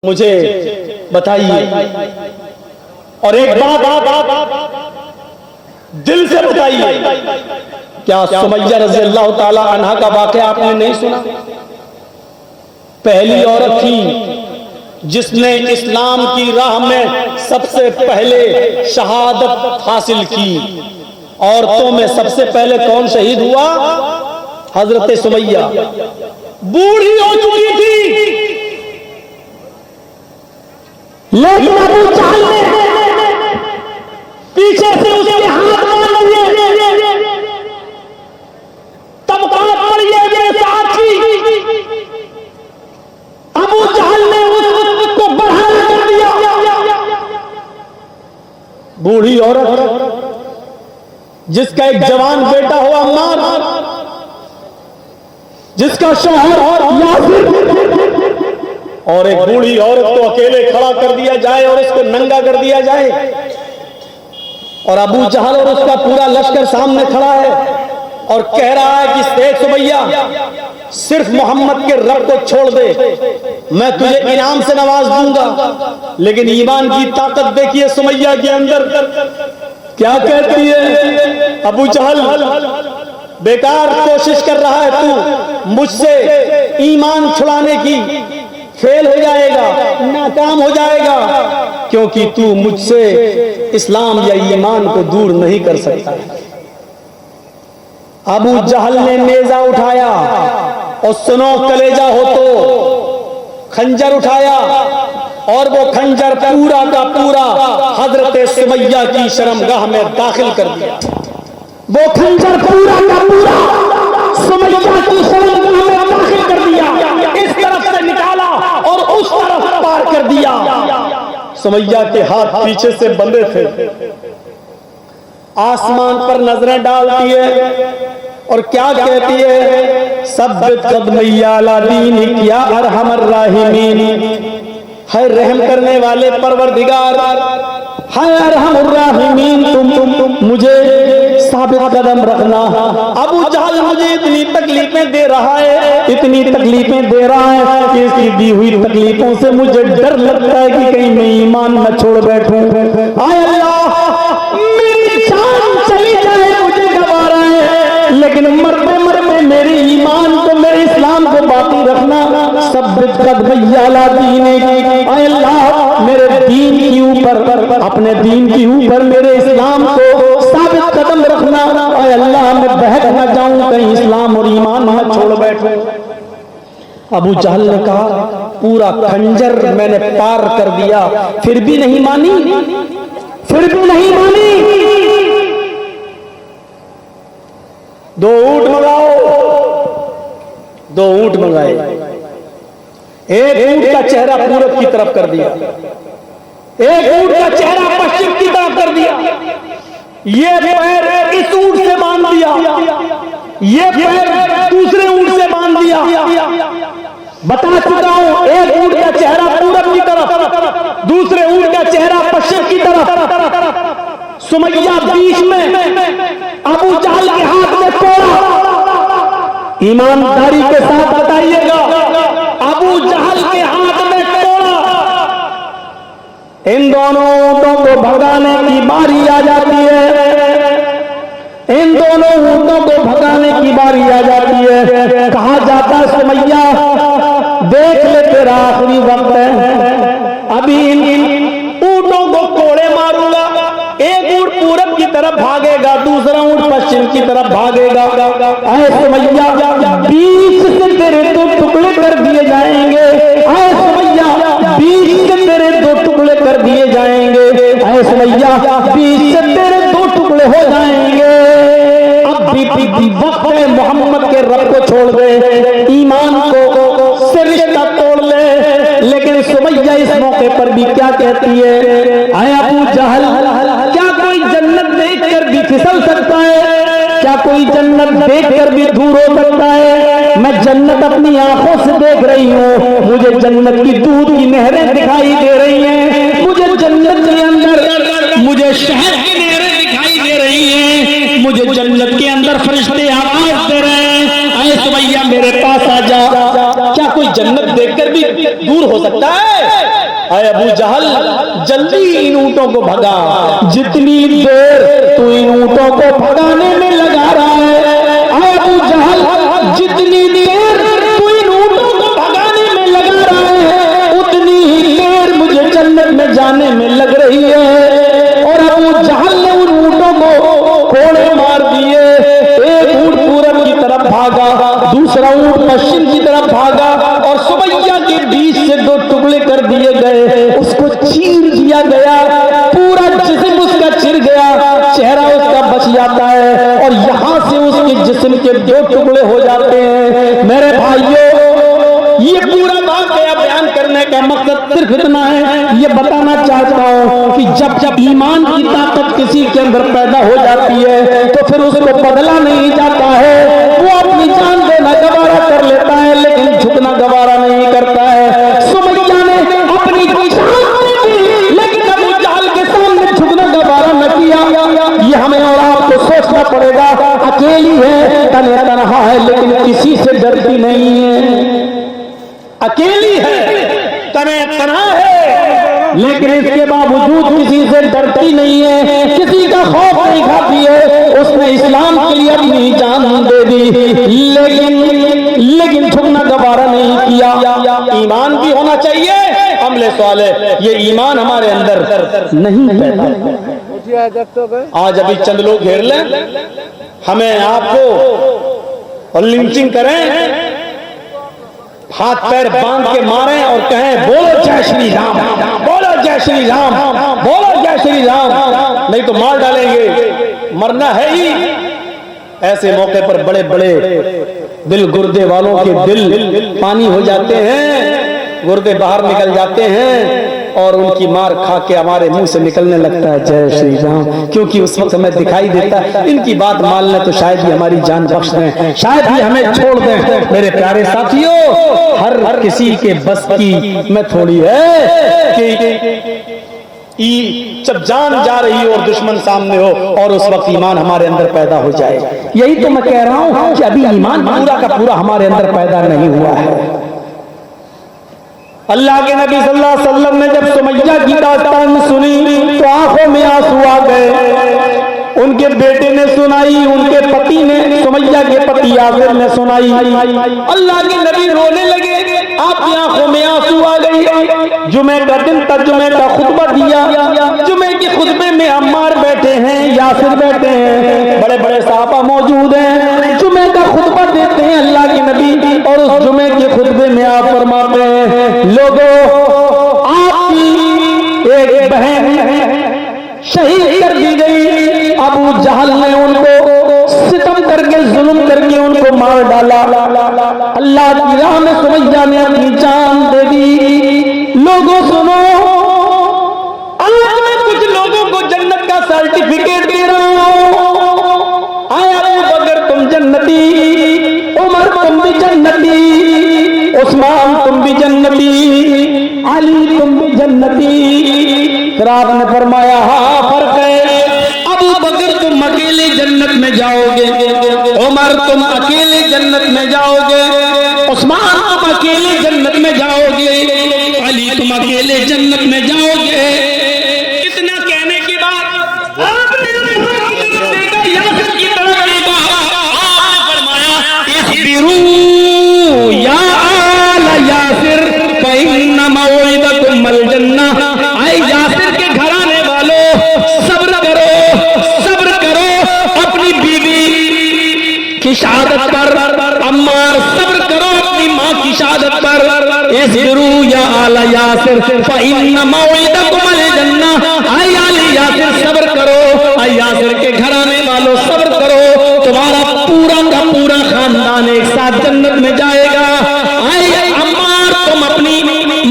मुझे बताइए और एक बात दिल से बताइए, क्या सुमैया रज़ी अल्लाह ताला अन्हा का वाक़या आपने नहीं सुना? पहली औरत थी जिसने इस्लाम की राह में सबसे पहले शहादत हासिल की। औरतों में सबसे पहले कौन शहीद हुआ? हजरत सुमैया। बूढ़ी हो चुकी थी, लेकिन अबू जहल ने पीछे से उसके हाथ बांध लिए, तब कहां पर ये साथी अबू जहल ने उसको बढ़ाने कर दिया। बूढ़ी औरत जिसका एक जवान बेटा हो अम्मार, जिसका शौहर यासिर, और एक बूढ़ी औरत को अकेले खड़ा कर दिया जाए और उसको नंगा कर दिया जाए, और अबू जहल और उसका पूरा लश्कर सामने खड़ा है और कह रहा है कि देख सुमैया, सिर्फ मोहम्मद के रब को छोड़ दे, मैं तुझे इनाम से नवाज दूंगा। लेकिन ईमान की ताकत देखिए सुमैया के अंदर, क्या कहती है? अबू जहल, बेकार कोशिश कर रहा है तू मुझसे ईमान छुड़ाने की, फेल हो जाएगा, नाकाम हो जाएगा, क्योंकि तू मुझसे इस्लाम या ईमान को दूर नहीं कर सकता। अबू जहल ने नेजा उठाया और सुनो कलेजा हो तो खंजर उठाया, और वो खंजर पूरा का पूरा हजरत सुमैया की शर्मगाह में दाखिल कर दिया। वो खंजर पूरा का पूरा सुमैया की शर्मगाह में दाखिल कर दिया, इस तरफ से निकाला और उस तरफ पार कर दिया। सुमैया के हाथ पीछे से बंधे थे, आसमान पर नजरें डालती है और क्या कहती है? सब्बित कदमैया अला दीनिक या अरहमर राहिमीन, है रहम करने वाले परवरदिगार, है अरहमुर राहिमीन, तुम मुझे साबित कदम रखना। अबू जहल मुझे इतनी तकलीफें दे रहा है, इतनी तकलीफें दे रहा है कि इसकी दी हुई तकलीफों से मुझे डर लगता है कि कहीं मैं ईमान न छोड़ बैठूं। आय अल्लाह, मेरी जान चली जाए मुझे गवारा है, लेकिन मरते मरते मेरे ईमान को, मेरे इस्लाम को बाकी रखना। सब्बित कदमैया अला दीनिक, आय अल्लाह मेरे दीन के ऊपर, अपने दीन के ऊपर मेरे इस्लाम को साबित कदम रखना। आय अल्लाह मैं बहक न जाऊं, कहीं इस्लाम और ईमान न छोड़ बैठूं। अबू जहल ने कहा, पूरा खंजर मैंने पार कर दिया, फिर भी नहीं मानी, फिर भी नहीं मानी। दो ऊंट मंगाओ, दो ऊंट मंगाए, एक ऊंट का चेहरा पूरब की तरफ कर दिया, एक ऊंट का चेहरा पश्चिम की तरफ कर दिया, ये पैर इस ऊंट से बांध दिया, ये पैर दूसरे ऊंट से बांध दिया। बता चुका हूं, एक ऊंट का चेहरा पूरब की तरफ, दूसरे ऊंट का चेहरा पश्चिम की तरफ। सुमैया बीच में, अबू जहल के हाथ में तोड़ा। ईमानदारी के साथ बताइएगा, अबू जहल के हाथ में तोड़ा। इन दोनों ऊंटों को भगाने की बारी आ जाती है, इन दोनों ऊंटों को भगाने की बारी आ जाती है। कहा जाता सुमैया, देख ले तेरा आखिरी वक्त है, अभी इन ऊंटों को कोड़े मारूंगा, एक ऊंट पूरब की तरफ भागेगा, दूसरा ऊंट पश्चिम की तरफ भागेगा। ऐ सुमैया, बीच से तेरे दो टुकड़े कर दिए जाएंगे, ऐ सुमैया बीच से तेरे दो टुकड़े कर दिए जाएंगे, ऐ सुमैया बीच से तेरे दो टुकड़े हो जाएंगे। अब भी वक्त है, मोहम्मद के रब को छोड़ दे, ईमान को से रिश्ता तोड़ ले। लेकिन सुमैया इस मौके पर भी क्या कहती है? आए अबू जहल, क्या कोई जन्नत देखकर भी फिसल सकता है? क्या कोई जन्नत देखकर भी दूर हो सकता है? मैं जन्नत अपनी आंखों से देख रही हूँ, मुझे जन्नत की दूध की नहरें दिखाई दे रही हैं, मुझे जन्नत के अंदर, मुझे शहर की नहरें दिखाई दे रही हैं, मुझे जन्नत के अंदर फरिश्ते आवाज दे रहे हैं, आए सुमैया मेरे पास आ जा। क्या कोई जन्नत देखकर भी दूर हो सकता है? अरे अबू जहल जल्दी इन ऊंटों को भगा, जितनी देर तू इन ऊंटों को भगाने में लगा रहा है, अरे अबू जहल जितनी देर तू इन ऊंटों को भगाने में लगा रहा है, उतनी ही देर मुझे जन्नत में जाने में लग रही है। और अबू जहल ने उन ऊंटों को कोड़े मार दिए, एक ऊंट पूरब की तरफ भागा, दूसरा ऊंट पश्चिम की तरफ भागा, और सुमैया के बीच से दो टुकड़े कर दिए गए, उसको चीर दिया गया, पूरा जिस्म उसका चिर गया, चेहरा उसका बच जाता है और यहां से उसके जिस्म के दो टुकड़े हो जाते हैं। मेरे भाइयों, ये पूरा वाकया बयान करने का मकसद सिर्फ इतना है, ये बताना चाहता हूं कि जब जब ईमान की ताकत किसी के अंदर पैदा हो जाती है तो फिर उसको बदला नहीं जाता है, वो अपनी जान देना गवारा कर लेता है लेकिन झुकना गवारा नहीं करता है। सुमैया ने अपनी जान दी लेकिन अबू जहल के सामने झुकना गवारा न किया। ये हमें और आपको सोचना पड़ेगा, अकेली है, तन्हा है, लेकिन किसी से डरती नहीं है, अकेली है, तन्हा है, लेकिन इसके बावजूद किसी से डरती नहीं है, किसी का खौफ नहीं खाती है। उसने इस्लाम के लिए अपनी जान दे दी, लेकिन झुकना गवारा नहीं किया। ईमान भी होना चाहिए। अमले सवाल है, ये ईमान हमारे अंदर नहीं पैदा। आज अभी चंद लोग घेर लें, हमें आपको और लिंचिंग करें, हाथ पैर बांध के मारें और कहें बोलो जय श्री राम, बोलो जय श्री राम, बोलो जय श्री राम, नहीं तो मार डालेंगे, मरना है ही। ऐसे मौके पर बड़े बड़े दिल गुर्दे वालों के दिल पानी हो जाते हैं, गुर्दे बाहर निकल जाते हैं और उनकी मार खा के हमारे मुंह से निकलने लगता है जय श्री राम, क्योंकि उस वक्त हमें दिखाई देता है इनकी बात मान लें तो शायद ही हमारी जान बख्श दें, शायद ही हमें छोड़ दें। मेरे प्यारे साथियों, हर किसी के बस की में थोड़ी है कि जब जान जा रही हो और दुश्मन सामने हो और उस वक्त ईमान हमारे अंदर पैदा हो जाए। यही तो मैं कह रहा हूं कि अभी ईमान पूरा का पूरा हमारे अंदर पैदा नहीं हुआ है। अल्लाह के नबी सल्लल्लाहु अलैहि वसल्लम ने जब सुमैया की दास्तान सुनी तो आंखों में आंसू आ गए। उनके बेटे ने सुनाई, उनके पति ने, सुमैया के पति यासिर ने सुनाई। अल्लाह के नबी रोने लगे, आपकी आंखों में आंसू आ गई। जुमे का दिन था, जुमे का खुतबा दिया, जुमे के खुतबे में अम्मार बैठे हैं, यासिर बैठे हैं, बड़े बड़े साहबा मौजूद हैं, जुमे का खुतबा देते हैं अल्लाह के नबी। और उस जुमे के खुतबे में आप फरमाते हैं, लोगों, आपकी एक बहन शहीद कर दी गई, अबू जहल ने उनको सितम करके जुल्म करके उनको मार डाला। अल्लाह की राह में सुमैया ने अपनी जान दे दी। लोगों सुनो, आज मैं कुछ लोगों को जन्नत का सर्टिफिकेट दे रहा हूं। आया अबू बकर तुम जन्नती, उमर तुम भी जन्नती, उस्मान तुम भी जन्नती, अली तुम भी जन्नती। फिर आपने फरमाया हाँ फर्क है, अबू बकर तुम अकेले जन्नत में जाओगे, उमर तुम अकेले जन्नत में जाओगे, उस्मान तुम अकेले जन्नत में जाओगे, अली तुम अकेले जन्नत में जाओगे। इतना कहने के बाद आपने यासिर की तरफ देखा, आपने फरमाया इस्बिरू या आला यासिर फइन्ना मौइदकुमुल जन्नह। आए यासिर के घराने वालों, सब्र करो अपनी बीवी की शहादत पर, अम्मार सब्र करो अपनी माँ की शहादत पर। इस्बिरू या आला यासिर फइन्ना मौइदकुमुल जन्नह। आए आले यासिर सब्र करो, आए यासिर के घराने वालों सब्र करो, तुम्हारा पूरा का पूरा खानदान एक साथ जन्नत में जाएगा। आए अम्मार तुम अपनी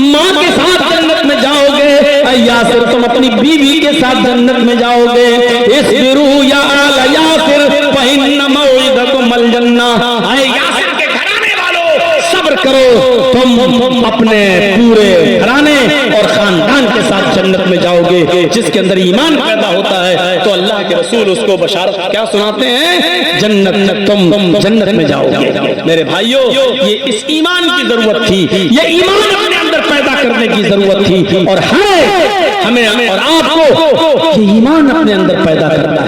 माँ के साथ जन्नत में जाओगे, यासिर तुम अपनी बीवी के साथ जन्नत में जाओगे। इस्बिरू या आला यासिर फइन्ना मौइदकुमुल जन्नह। आए यासिर के घराने वालों सब्र करो, तुम अपने पूरे घराने और खानदान के साथ जन्नत में जाओगे। जिसके अंदर ईमान पैदा होता है तो अल्लाह के रसूल उसको बशारत क्या सुनाते हैं, जन्नत, तुम जन्नत में जाओगे। मेरे भाइयों, ये इस ईमान की जरूरत थी, ये ईमान अपने अंदर पैदा करने की जरूरत थी और हमें और आपको ये ईमान अपने अंदर पैदा करना है।